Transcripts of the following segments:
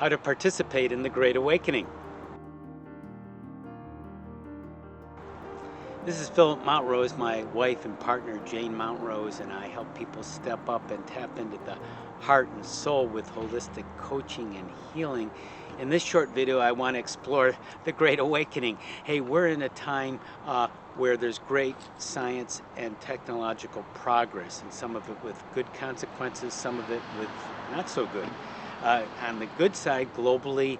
how to participate in the Great Awakening. This is Philip Montrose. My wife and partner Jane Montrose and I help people step up and tap into the heart and soul with holistic coaching and healing. In this short video, I want to explore the Great Awakening. Hey, we're in a time where there's great science and technological progress, and some of it with good consequences, some of it with not so good. On the good side, globally,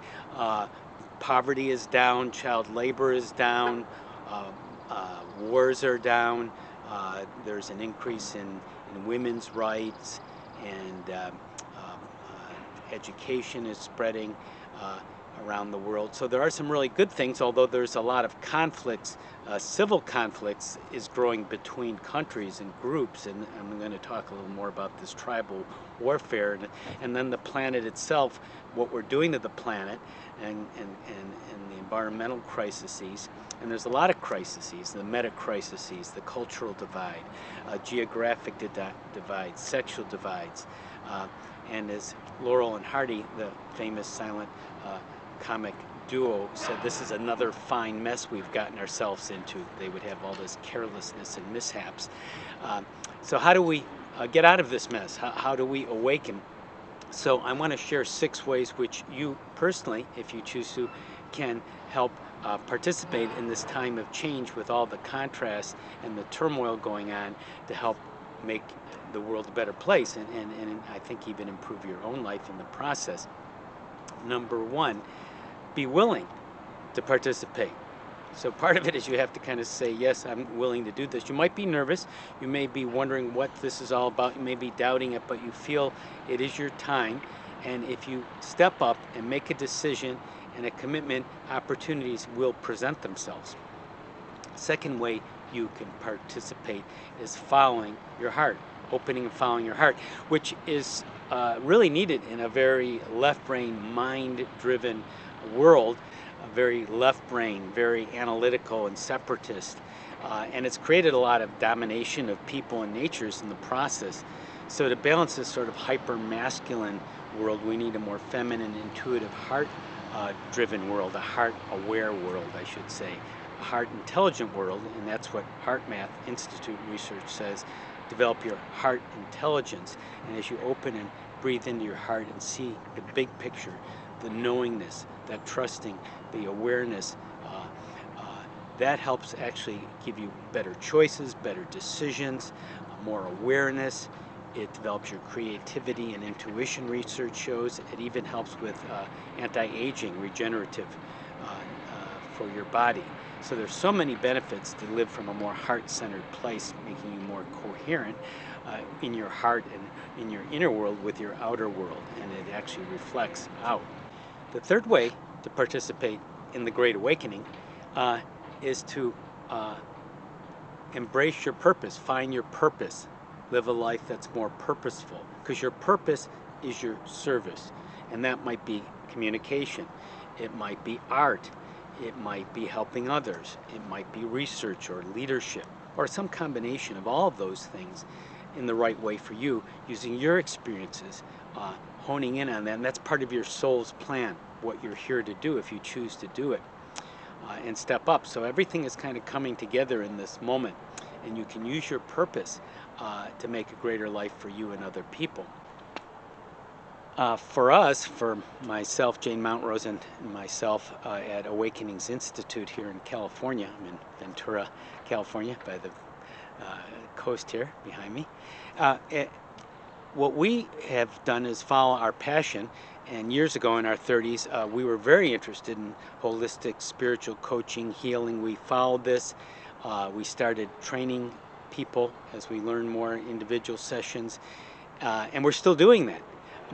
poverty is down, child labor is down, wars are down, there's an increase in women's rights, and education is spreading around the world. So there are some really good things, although there's a lot of conflicts. Civil conflicts is growing between countries and groups, and I'm going to talk a little more about this tribal warfare, and then the planet itself, what we're doing to the planet, and the environmental crises. And there's a lot of crises, the meta crises, the cultural divide, geographic divides, sexual divides, and as Laurel and Hardy, the famous silent comic duo, said, this is another fine mess we've gotten ourselves into. They would have all this carelessness and mishaps. So how do we get out of this mess? How do we awaken? So I want to share 6 ways which you personally, if you choose to, can help participate in this time of change with all the contrast and the turmoil going on, to help make the world a better place, and I think even improve your own life in the process. Number 1, be willing to participate. So part of it is you have to kind of say, yes, I'm willing to do this. You might be nervous. You may be wondering what this is all about. You may be doubting it, but you feel it is your time. And if you step up and make a decision and a commitment, opportunities will present themselves. Second way you can participate is following your heart, opening and following your heart, which is really needed in a very left-brain, mind-driven world, very left-brain, very analytical and separatist, and it's created a lot of domination of people and natures in the process. So to balance this sort of hyper-masculine world, we need a more feminine, intuitive, heart-driven world, a heart-aware world, I should say, a heart-intelligent world, and that's what HeartMath Institute research says. Develop your heart intelligence, and as you open and breathe into your heart and see the big picture, the knowingness, that trusting, the awareness, that helps actually give you better choices, better decisions, more awareness. It develops your creativity and intuition, research shows. It even helps with anti-aging, regenerative for your body. So there's so many benefits to live from a more heart-centered place, making you more coherent in your heart and in your inner world with your outer world, and it actually reflects out. The third way to participate in the Great Awakening is to embrace your purpose, find your purpose, live a life that's more purposeful, because your purpose is your service, and that might be communication, it might be art, it might be helping others, it might be research or leadership, or some combination of all of those things in the right way for you, using your experiences, honing in on that, and that's part of your soul's plan, what you're here to do if you choose to do it, and step up. So everything is kind of coming together in this moment, and you can use your purpose to make a greater life for you and other people. For us, for myself, Jane Montrose, and myself at Awakenings Institute here in California, I'm in Ventura, California, by the coast here behind me. What we have done is follow our passion, and years ago in our 30s, we were very interested in holistic spiritual coaching, healing. We followed this. We started training people as we learned more, individual sessions, and we're still doing that.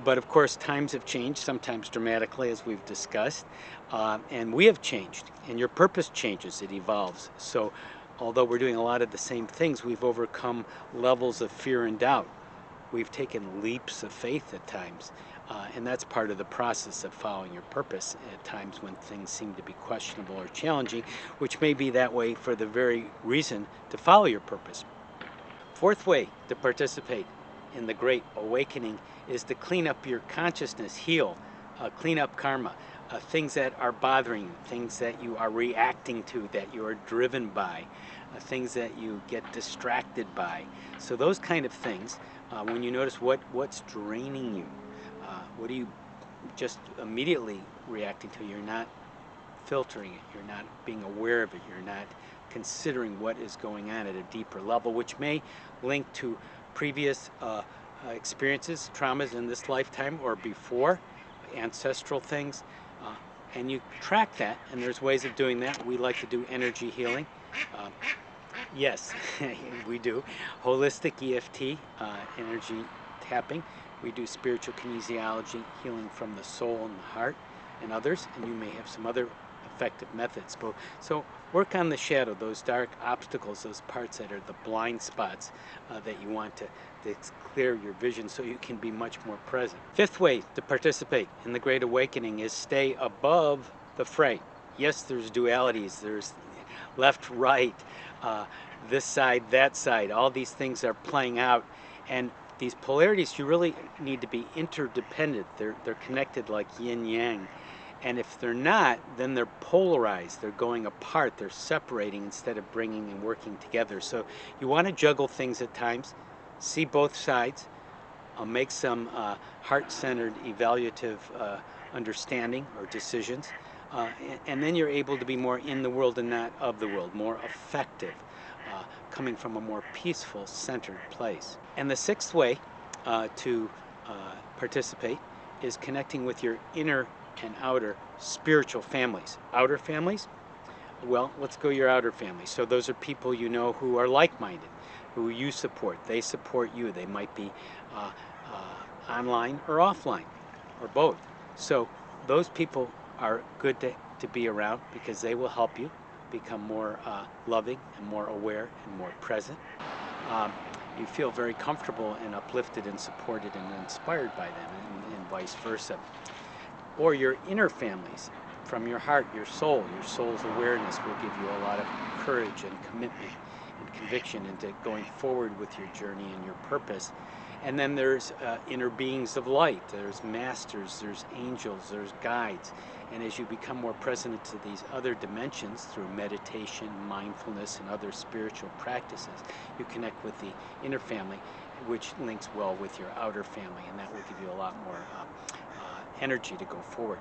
But of course, times have changed, sometimes dramatically, as we've discussed, and we have changed, and your purpose changes, it evolves. So although we're doing a lot of the same things, we've overcome levels of fear and doubt. We've taken leaps of faith at times, and that's part of the process of following your purpose at times when things seem to be questionable or challenging, which may be that way for the very reason to follow your purpose. Fourth way to participate in the Great Awakening is to clean up your consciousness, heal, clean up karma, things that are bothering you, things that you are reacting to, that you are driven by, things that you get distracted by. So those kind of things, when you notice what's draining you, what are you just immediately reacting to, you're not filtering it, you're not being aware of it, you're not considering what is going on at a deeper level, which may link to previous experiences, traumas in this lifetime or before, ancestral things, and you track that, and there's ways of doing that. We like to do energy healing. Yes, we do. Holistic EFT, energy tapping. We do spiritual kinesiology, healing from the soul and the heart, and others, and you may have some other effective methods. So work on the shadow, those dark obstacles, those parts that are the blind spots that you want to clear your vision so you can be much more present. Fifth way to participate in the Great Awakening is stay above the fray. Yes, there's dualities, there's left, right, this side, that side. All these things are playing out, and these polarities, you really need to be interdependent. They're connected like yin yang. And if they're not, then they're polarized. They're going apart. They're separating instead of bringing and working together. So you want to juggle things at times, see both sides, make some heart-centered evaluative understanding or decisions, and then you're able to be more in the world and not of the world, more effective, coming from a more peaceful, centered place. And the sixth way to participate is connecting with your inner and outer spiritual families. Outer families? Well, let's go your outer family. So those are people you know who are like-minded, who you support. They support you. They might be online or offline, or both. So those people are good to be around because they will help you become more loving and more aware and more present. You feel very comfortable and uplifted and supported and inspired by them, and vice versa. Or your inner families, from your heart, your soul's awareness will give you a lot of courage and commitment and conviction into going forward with your journey and your purpose. And then there's inner beings of light, there's masters, there's angels, there's guides. And as you become more present to these other dimensions through meditation, mindfulness, and other spiritual practices, you connect with the inner family, which links well with your outer family, and that will give you a lot more energy to go forward.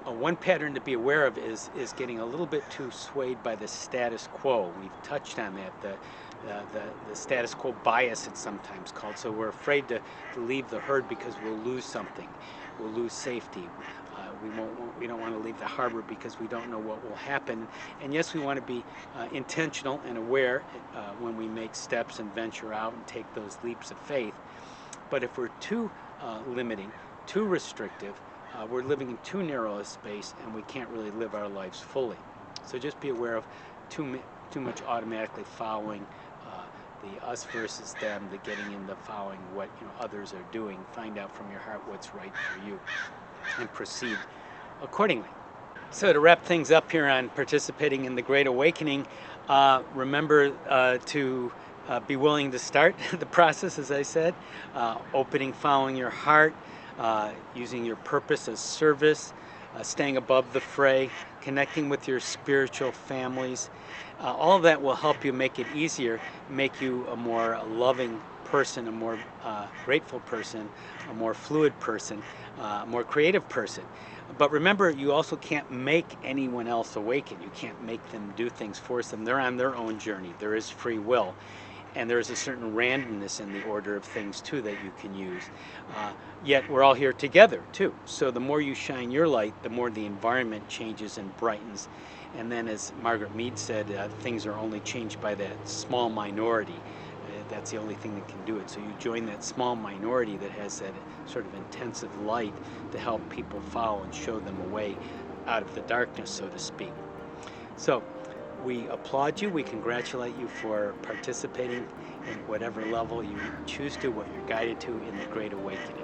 One pattern to be aware of is getting a little bit too swayed by the status quo. We've touched on that, the status quo bias, it's sometimes called. So we're afraid to leave the herd because we'll lose something. We'll lose safety. We don't want to leave the harbor because we don't know what will happen. And yes, we want to be intentional and aware when we make steps and venture out and take those leaps of faith. But if we're too limiting, too restrictive, we're living in too narrow a space, and we can't really live our lives fully. So just be aware of too much automatically following the us versus them, the getting in the following what others are doing. Find out from your heart what's right for you, and proceed accordingly. So to wrap things up here on participating in the Great Awakening, remember to be willing to start the process, as I said, opening, following your heart, using your purpose as service, staying above the fray, connecting with your spiritual families. All of that will help you make it easier, make you a more loving person, a more grateful person, a more fluid person, a more creative person. But remember, you also can't make anyone else awaken. You can't make them do things, force them. They're on their own journey. There is free will. And there is a certain randomness in the order of things, too, that you can use. Yet we're all here together, too. So the more you shine your light, the more the environment changes and brightens. And then, as Margaret Mead said, things are only changed by that small minority. That's the only thing that can do it. So you join that small minority that has that sort of intensive light to help people follow and show them a way out of the darkness, so to speak. So we applaud you. We congratulate you for participating in whatever level you choose to, what you're guided to in the Great Awakening.